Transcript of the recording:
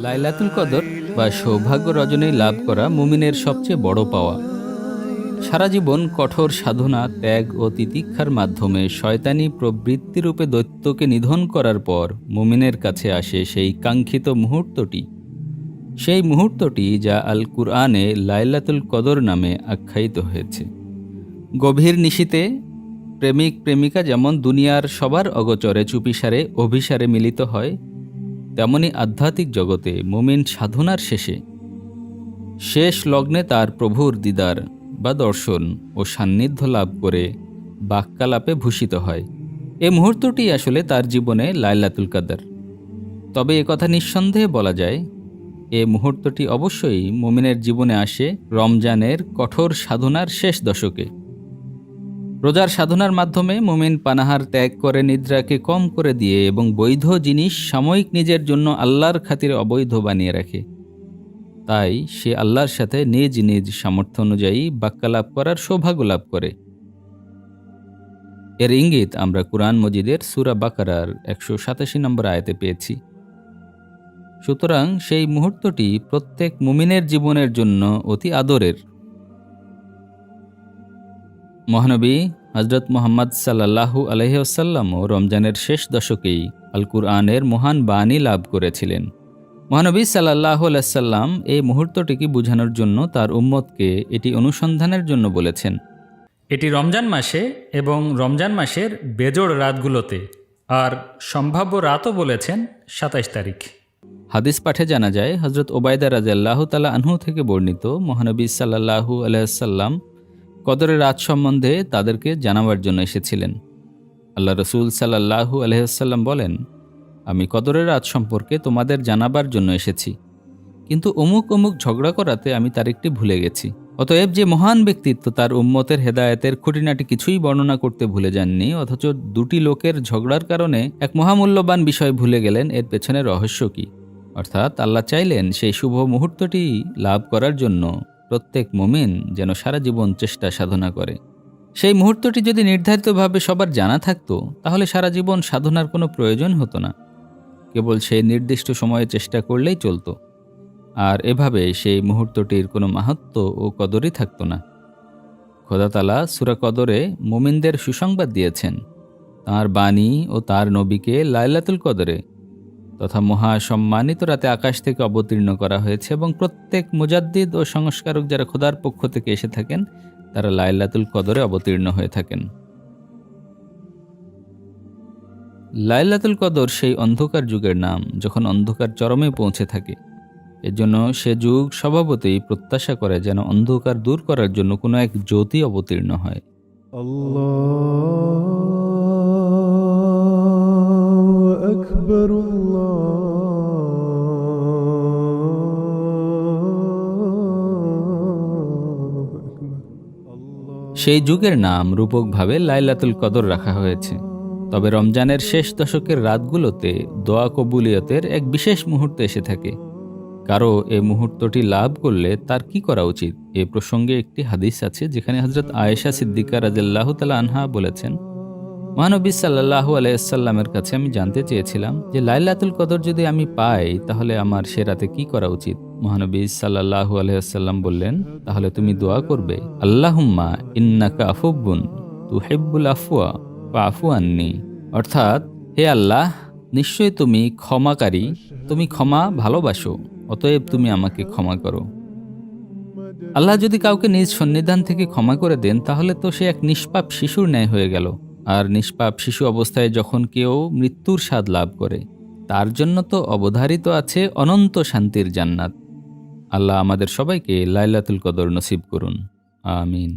লাইলাতুল কদর বা সৌভাগ্য রজনী লাভ করা মুমিনের সবচেয়ে বড় পাওয়া। সারা জীবন কঠোর সাধনা, ত্যাগ ও তিতিক্ষার মাধ্যমে শয়তানি প্রবৃত্তিরূপে দৈত্যকে নিধন করার পর মুমিনের কাছে আসে সেই কাঙ্ক্ষিত মুহূর্তটি। সেই মুহূর্তটি যা আল কুরআনে লাইলাতুল কদর নামে আখ্যায়িত হয়েছে। গভীর নিশীতে প্রেমিক প্রেমিকা যেমন দুনিয়ার সবার অগোচরে চুপিসারে অভিসারে মিলিত হয়, তেমনি আধ্যাত্মিক জগতে মুমিন সাধনার শেষ লগ্নে তার প্রভুর দিদার বা দর্শন ও সান্নিধ্য লাভ করে বাক্যালাপে ভূষিত হয়। এ মুহূর্তটি আসলে তার জীবনে লাইলাতুল কদর। তবে একথা নিঃসন্দেহে বলা যায়, এ মুহূর্তটি অবশ্যই মুমিনের জীবনে আসে রমজানের কঠোর সাধনার শেষ দশকে। রোজার সাধনার মাধ্যমে মুমিন পানাহার ত্যাগ করে, নিদ্রাকে কম করে দিয়ে এবং বৈধ জিনিস সাময়িক নিজের জন্য আল্লাহর খাতিরে অবৈধ বানিয়ে রাখে। তাই সে আল্লাহর সাথে নিজ নিজ সামর্থ্য অনুযায়ী বাক্যালাপ করার সৌভাগ্য লাভ করে। এর ইঙ্গিত আমরা কুরআন মজিদের সূরা বাকারার 187 নম্বর আয়াতে পেয়েছি। সুতরাং সেই মুহূর্তটি প্রত্যেক মুমিনের জীবনের জন্য অতি আদরের। মহানবী হযরত মুহাম্মদ সাল্লাল্লাহু আলাইহি ওয়াসাল্লামও রমজানের শেষ দশকেই আল কুরআনের মহান বাণী লাভ করেছিলেন। মহানবী সাল্লাল্লাহু আলাইহি ওয়াসাল্লাম এই মুহূর্তটিকে বোঝানোর জন্য তার উম্মতকে এটি অনুসন্ধানের জন্য বলেছেন। এটি রমজান মাসে এবং রমজান মাসের বেজোড় রাতগুলোতে, আর সম্ভাব্য রাতও বলেছেন 27 তারিখ। হাদিস পাঠে জানা যায়, হযরত ওবায়দা রাদিয়াল্লাহু তাআলা আনহু থেকে বর্ণিত, মহানবী সাল্লাল্লাহু আলাইহি ওয়াসাল্লাম কদরের রাত সম্বন্ধে তাদেরকে জানাবার জন্য এসেছিলেন। আল্লাহ রসুল সাল্লাল্লাহু আলাইহি ওয়াসাল্লাম বলেন, আমি কদরের রাত সম্পর্কে তোমাদের জানাবার জন্য এসেছি, কিন্তু অমুক অমুক ঝগড়া করাতে আমি তারিখটি ভুলে গেছি। অতএব যে মহান ব্যক্তিত্ব তার উম্মতের হেদায়েতের খুঁটিনাটি কিছুই বর্ণনা করতে ভুলে যাননি, অথচ দুটি লোকের ঝগড়ার কারণে এক মহামূল্যবান বিষয় ভুলে গেলেন, এর পেছনে রহস্য কি? অর্থাৎ আল্লাহ চাইলেন সেই শুভ মুহূর্তটি লাভ করার জন্য প্রত্যেক মুমিন যেন সারা জীবন চেষ্টা সাধনা করে। সেই মুহূর্তটি যদি নির্ধারিতভাবে সবার জানা থাকতো, তাহলে সারা জীবন সাধনার কোনো প্রয়োজন হতো না। কেবল সেই নির্দিষ্ট সময়ে চেষ্টা করলেই চলতো, আর এভাবে সেই মুহূর্তটির কোনো মাহাত্ম্য ও কদরই থাকতো না। খোদা তাআলা সূরা কদরে মুমিনদের সুসংবাদ দিয়েছেন, তাঁর বাণী ও তার নবীকে লাইলাতুল কদরে তথা মহাসম্মানিত রাতে আকাশ থেকে অবতীর্ণ করা হয়েছে, এবং প্রত্যেক মুজাদ্দিদ ও সংস্কারক যারা খোদার পক্ষ থেকে এসে থাকেন, তারা লাইলাতুল কদরে অবতীর্ণ হয়ে থাকেন। লাইলাতুল কদর সেই অন্ধকার যুগের নাম যখন অন্ধকার চরমে পৌঁছে থাকে। এজন্য সে যুগ স্বভাবতই প্রত্যাশা করে যেন অন্ধকার দূর করার জন্য কোনো এক জ্যোতি অবতীর্ণ হয়। আল্লাহু আকবার। সেই যুগের নাম রূপকভাবে লাইলাতুল কদর রাখা হয়েছে। তবে রমজানের শেষ দশকের রাতগুলোতে দোয়া কবুলিয়তের এক বিশেষ মুহূর্ত এসে থাকে। কারো এই মুহূর্তটি লাভ করলে তার কি করা উচিত, এ প্রসঙ্গে একটি হাদিস আছে, যেখানে হযরত আয়েশা সিদ্দিকা রাদিয়াল্লাহু তাআলা আনহা বলেছেন, মহানবী সাল্লাল্লাহু আলাইহি ওয়াসাল্লামের কাছে আমি জানতে চেয়েছিলাম যে লাইলাতুল কদর যদি আমি পাই, তাহলে আমার সে রাতে কি করা উচিত। মহানবী সাল্লাল্লাহু আলাইহি ওয়াসাল্লাম বললেন, তাহলে তুমি দোয়া করবে, আল্লাহুম্মা ইন্নাকা আফুবুন তুহিব্বুল আফওয়া ফাআফু আন্নি। অর্থাৎ, হে আল্লাহ, নিশ্চয়ই তুমি ক্ষমাকারী, তুমি ক্ষমা ভালোবাসো, অতএব তুমি আমাকে ক্ষমা করো। আল্লাহ যদি কাউকে নিজ সন্নিধান থেকে ক্ষমা করে দেন, তাহলে তো সে এক নিষ্পাপ শিশুর ন্যায় হয়ে গেল। আর নিষ্পাপ শিশু অবস্থায় যখন কেউ মৃত্যুর স্বাদ লাভ করে, তার জন্য তো অবধারিত আছে অনন্ত শান্তির জান্নাত। আল্লাহ আমাদের সবাইকে লাইলাতুল কদর নসিব করুন। আমিন।